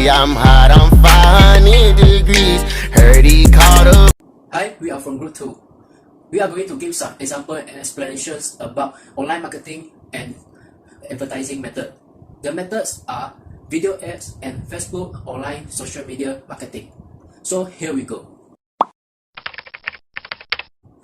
Baby, I'm hot, I'm 500 degrees. Heard he caught up. Hi, we are from Group 2. We are going to give some example and explanations about online marketing and advertising method. The methods are video ads and Facebook online social media marketing. So here we go.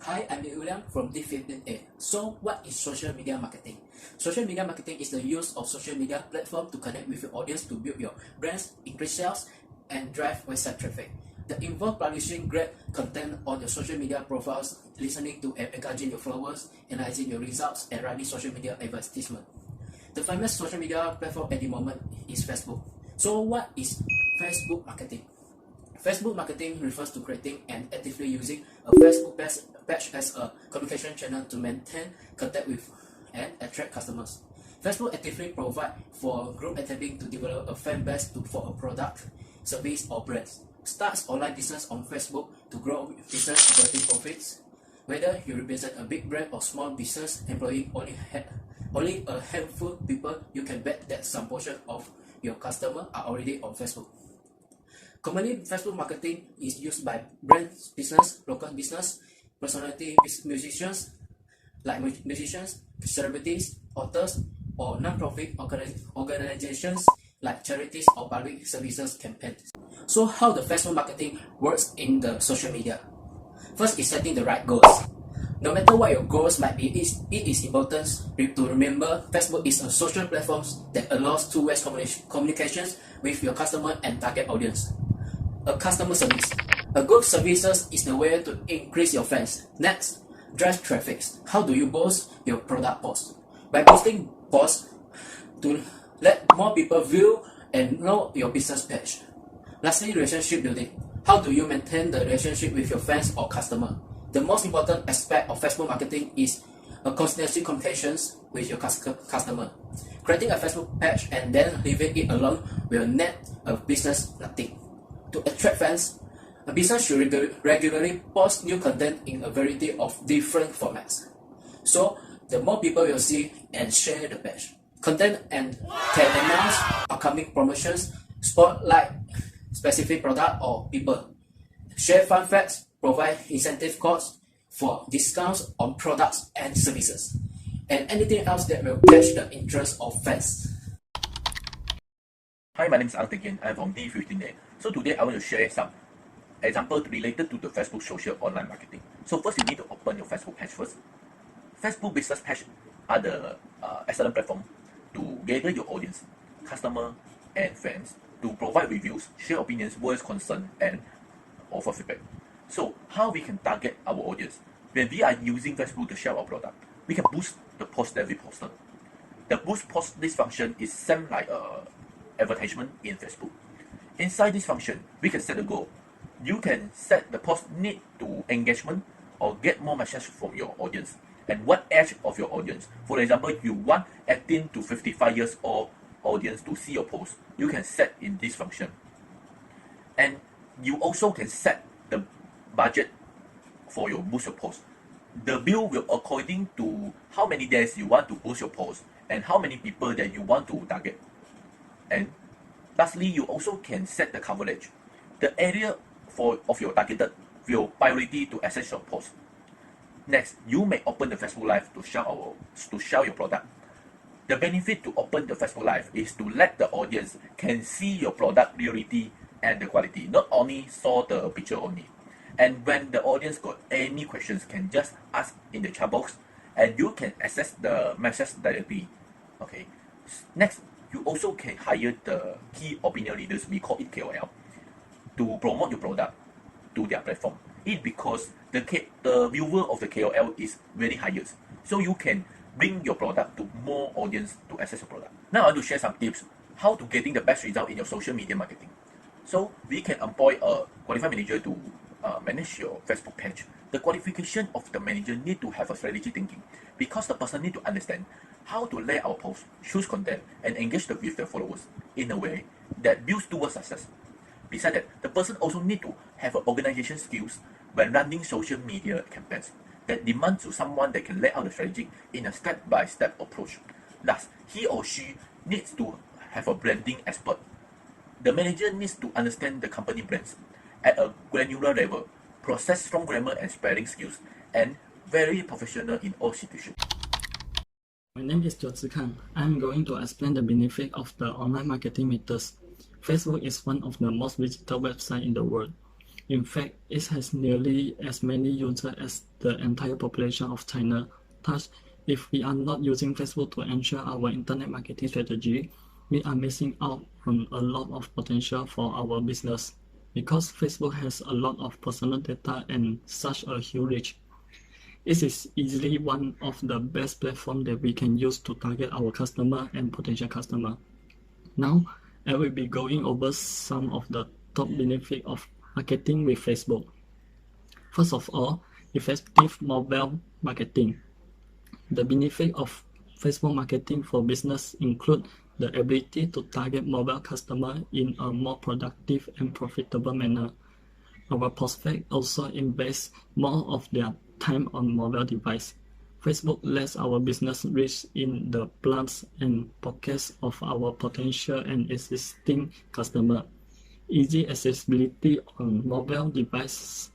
Hi, I'm William from D15A. So what is social media marketing? Social media marketing is the use of social media platform to connect with your audience to build your brands, increase sales, and drive website traffic. That involve publishing great content on your social media profiles, listening to and engaging your followers, analyzing your results, and running social media advertisement. The famous social media platform at the moment is Facebook. So what is Facebook marketing? Facebook marketing refers to creating and actively using a Facebook page as a communication channel to maintain contact with and attract customers. Facebook actively provide for group attempting to develop a fan base for a product, service, or brands. Starts online business on Facebook to grow business operating profits. Whether you represent a big brand or small business employing only a handful of people, you can bet that some portion of your customers are already on Facebook. Commonly, Facebook marketing is used by brands, business, local business, personality, musicians, like musicians, celebrities, authors, or non-profit organizations like charities or public services campaigns. So how the Facebook marketing works in the social media? First is setting the right goals. No matter what your goals might be, it is important to remember Facebook is a social platform that allows two-way communications with your customer and target audience. A customer service. A good services is the way to increase your fans. Next, drive traffic. How do you boost your product post? By posting posts to let more people view and know your business page. Lastly, relationship building. How do you maintain the relationship with your fans or customer? The most important aspect of Facebook marketing is a constancy communications with your customer. Creating a Facebook page and then leaving it alone will net a business nothing. To attract fans, a business should regularly post new content in a variety of different formats. So, the more people will see and share the page. Content and can announce upcoming promotions, spotlight specific product or people, share fun facts, provide incentive codes for discounts on products and services, and anything else that will catch the interest of fans. Hi, my name is Ang Tekian. I'm from D15A. So today I want to share some examples related to the Facebook social online marketing. So first you need to open your Facebook page first. Facebook business page are the excellent platform to gather your audience, customer and fans to provide reviews, share opinions, voice concern and offer feedback. So how we can target our audience? When we are using Facebook to share our product, we can boost the post that we posted. The boost post, this function is same like a advertisement in Facebook. Inside this function, we can set a goal. You can set the post need to engagement or get more message from your audience and what age of your audience. For example, you want 18 to 55 years old audience to see your post. You can set in this function. And you also can set the budget for your boost your post. The bill will according to how many days you want to boost your post and how many people that you want to target. And lastly, you also can set the coverage. The area of your targeted will priority to access your post. Next, you may open the Facebook Live to show your product. The benefit to open the Facebook Live is to let the audience can see your product reality and the quality, not only saw the picture only. And when the audience got any questions, can just ask in the chat box and you can access the message directly. Okay. Next, you also can hire the key opinion leaders, we call it KOL, to promote your product to their platform. It because the viewer of the KOL is very highest. So you can bring your product to more audience to access your product. Now I want to share some tips how to getting the best result in your social media marketing. So we can employ a qualified manager to manage your Facebook page. The qualification of the manager need to have a strategy thinking because the person need to understand how to lay out posts, choose content, and engage with their followers in a way that builds towards success. Besides that, the person also need to have organization skills when running social media campaigns that demand to someone that can lay out the strategy in a step-by-step approach. Last, he or she needs to have a branding expert The manager needs to understand the company brands at a granular level, possess strong grammar and spelling skills, and very professional in all situations. My name is Zhuo Zikang. I'm going to explain the benefit of the online marketing methods. Facebook is one of the most visited websites in the world. In fact, it has nearly as many users as the entire population of China. Thus, if we are not using Facebook to ensure our internet marketing strategy, we are missing out on a lot of potential for our business. Because Facebook has a lot of personal data and such a huge reach, it is easily one of the best platforms that we can use to target our customer and potential customer. Now, I will be going over some of the top benefits of marketing with Facebook. First of all, effective mobile marketing. The benefit of Facebook marketing for business include the ability to target mobile customers in a more productive and profitable manner. Our prospects also invest more of their time on mobile device. Facebook lets our business reach in the plans and pockets of our potential and existing customers. Easy accessibility on mobile devices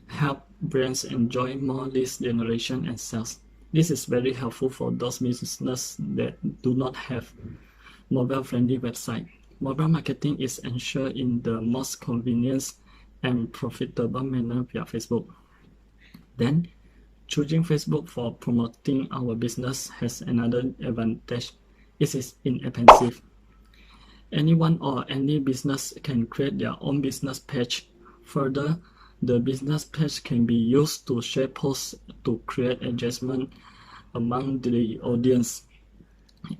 help brands enjoy more lead generation and sales. This is very helpful for those businesses that do not have mobile-friendly website. Mobile marketing is ensured in the most convenient and profitable manner via Facebook. Then, choosing Facebook for promoting our business has another advantage. It is inexpensive. Anyone or any business can create their own business page. Further, the business page can be used to share posts to create engagement among the audience.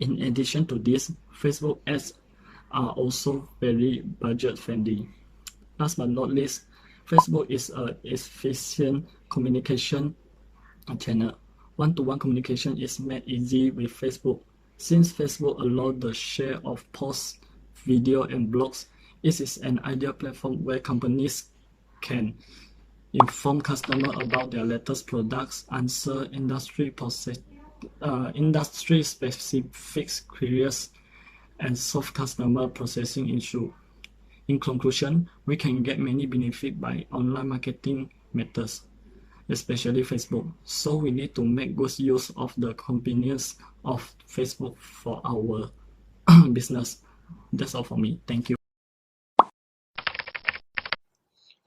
In addition to this, Facebook ads are also very budget friendly. Last but not least, Facebook is an efficient communication channel. One-to-one communication is made easy with Facebook. Since Facebook allows the share of posts, video, and blogs, it is an ideal platform where companies can inform customers about their latest products, answer industry-specific queries, and solve customer processing issues. In conclusion, we can get many benefits by online marketing methods, especially Facebook. So we need to make good use of the convenience of Facebook for our business. That's all for me. Thank you.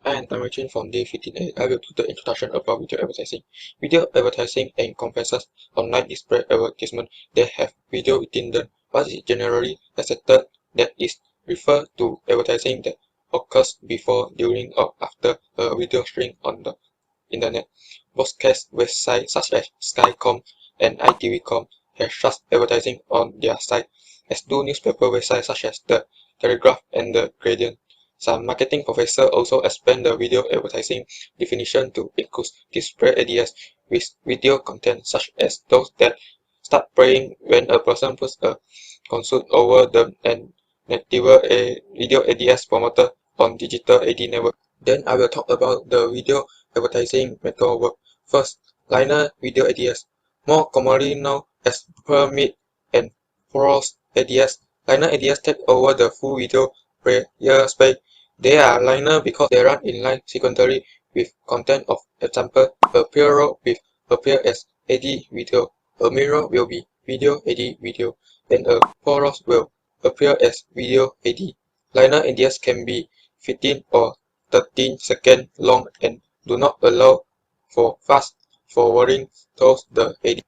Hi, I'm Richard from Day 15A. I will do the introduction about video advertising. Video advertising encompasses online display advertisement that have video within them. What is generally accepted that is referred to advertising that occurs before, during, or after a video stream on the internet. Broadcast websites such as Skycom and ITVcom have such advertising on their site, as do newspaper websites such as The Telegraph and The Guardian. Some marketing professors also expand the video advertising definition to include display ads with video content, such as those that start playing when a person puts a console over them, and native video ads promoted on digital ad network. Then I will talk about the video advertising method work. First, linear video ads, more commonly known as per-minute and pause ads. Linear ads take over the full video player space. They are linear because they run in line sequentially with content. Of example, a pre-roll will appear as AD video, a mid-roll will be video AD video, and a post-roll will appear as video AD. Linear ads can be 15 or 13 seconds long and do not allow for fast forwarding towards the AD.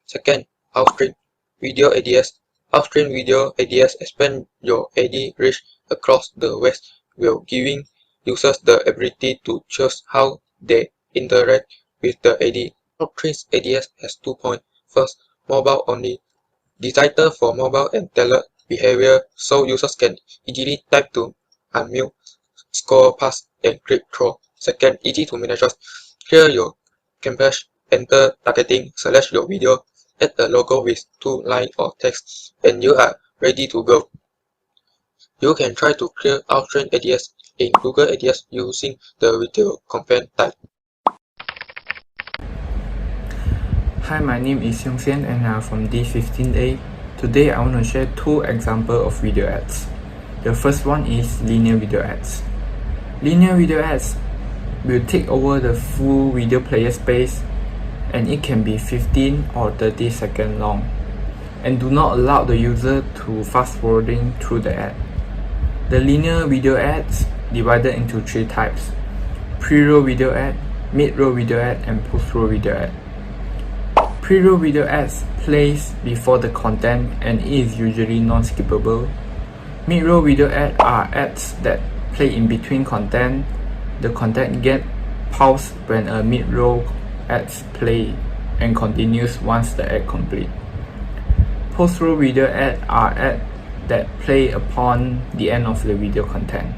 Second, outstream video ads. Outstream video ads expand your AD reach across the web, while giving users the ability to choose how they interact with the AD. Outstream ads has 2 points. First, mobile only. Designed for mobile and tailored behavior so users can easily type to unmute, scroll past, and click through. Second, easy to manage. Clear your campaign, enter targeting, select your video, add a logo with 2 lines or text, and you are ready to go. You can try to clear outstream ads in Google Ads using the video campaign type. Hi, my name is Hyung Sian and I'm from D15A. Today I want to share 2 examples of video ads. The first one is linear video ads. Linear video ads will take over the full video player space, and it can be 15 or 30 seconds long, and do not allow the user to fast forwarding through the ad. The linear video ads divided into 3 types: pre-roll video ad, mid-roll video ad, and post-roll video ad. Pre-roll video ads plays before the content and is usually non-skippable. Mid-roll video ads are ads that play in between content. The content gets paused when a mid-roll ads play and continues once the ad complete. Post-roll video ads are ads that play upon the end of the video content.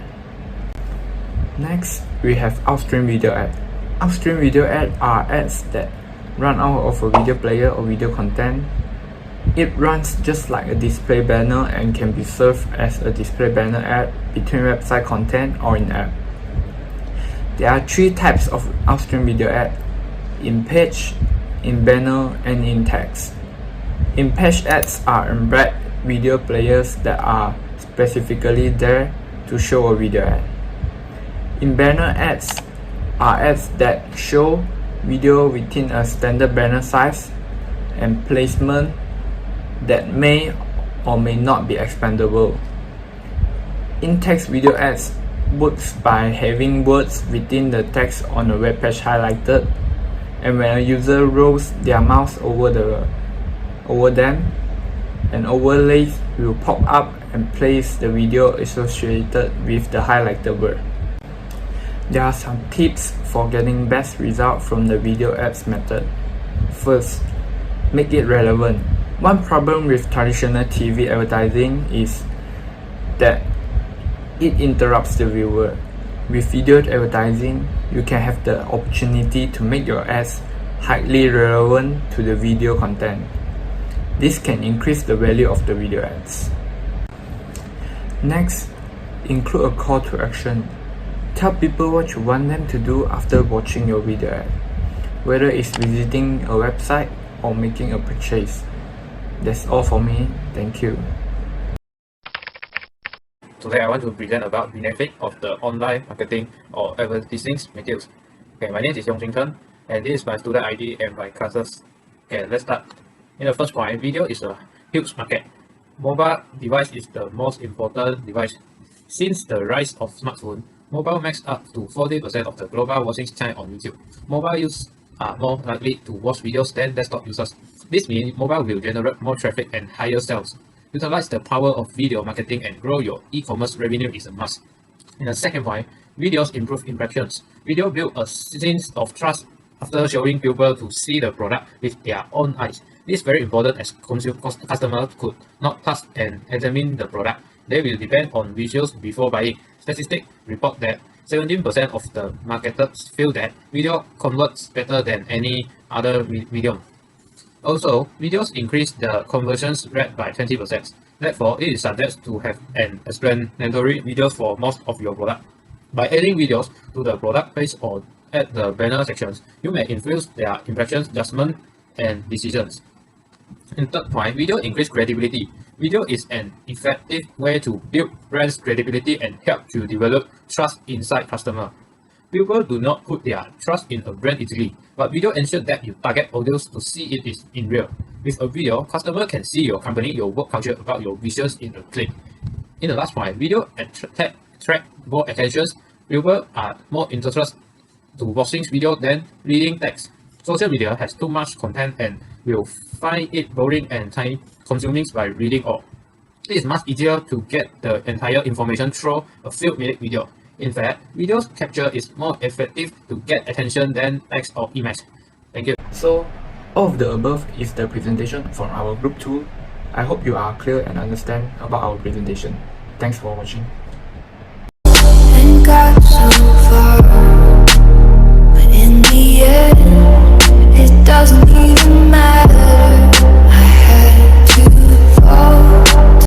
Next, we have upstream video ads. Upstream video ads are ads that run out of a video player or video content. It runs just like a display banner and can be served as a display banner ad between website content or in-app. There are 3 types of upstream video ad: in-page, in-banner, and in-text. In-page ads are embed video players that are specifically there to show a video ad. In-banner ads are ads that show video within a standard banner size and placement that may or may not be expandable. In-text video ads works by having words within the text on a web page highlighted, and when a user rolls their mouse over them, an overlay will pop up and place the video associated with the highlighted word. There are some tips for getting best result from the video ads method. First, make it relevant. One problem with traditional TV advertising is that it interrupts the viewer. With video advertising, you can have the opportunity to make your ads highly relevant to the video content. This can increase the value of the video ads. Next, include a call to action. Tell people what you want them to do after watching your video ad, whether it's visiting a website or making a purchase. That's all for me. Thank you. Today I want to present about benefit of the online marketing or advertising materials. Okay, my name is Yong Chen, and this is my student ID and my classes. Okay, let's start. In the first point, video is a huge market. Mobile device is the most important device. Since the rise of smartphone, mobile makes up to 40% of the global watching time on YouTube. Mobile users are more likely to watch videos than desktop users. This means mobile will generate more traffic and higher sales. Utilize the power of video marketing and grow your e-commerce revenue is a must. In the second point, videos improve impressions. Video build a sense of trust after showing people to see the product with their own eyes. This is very important as customers could not touch and examine the product. They will depend on visuals before buying. Statistics report that 17% of the marketers feel that video converts better than any other medium. Also, videos increase the conversions rate by 20%. Therefore, it is subject to have an explanatory videos for most of your product. By adding videos to the product page or at the banner sections, you may influence their impressions, judgment, and decisions. In third point, video increase credibility. Video is an effective way to build brand credibility and help to develop trust inside customer. People do not put their trust in a brand easily, but video ensures that you target audience to see it is in real. With a video, customer can see your company, your work culture about your visions in a click. In the last point, video attract more attentions. People are more interested to watching video than reading text. Social media has too much content and will find it boring and time-consuming by reading all. It is much easier to get the entire information through a few-minute video. In fact, video capture is more effective to get attention than text or image. Thank you. So, all of the above is the presentation from our group 2. I hope you are clear and understand about our presentation. Thanks for watching. And got so far, but in the end, it doesn't even matter.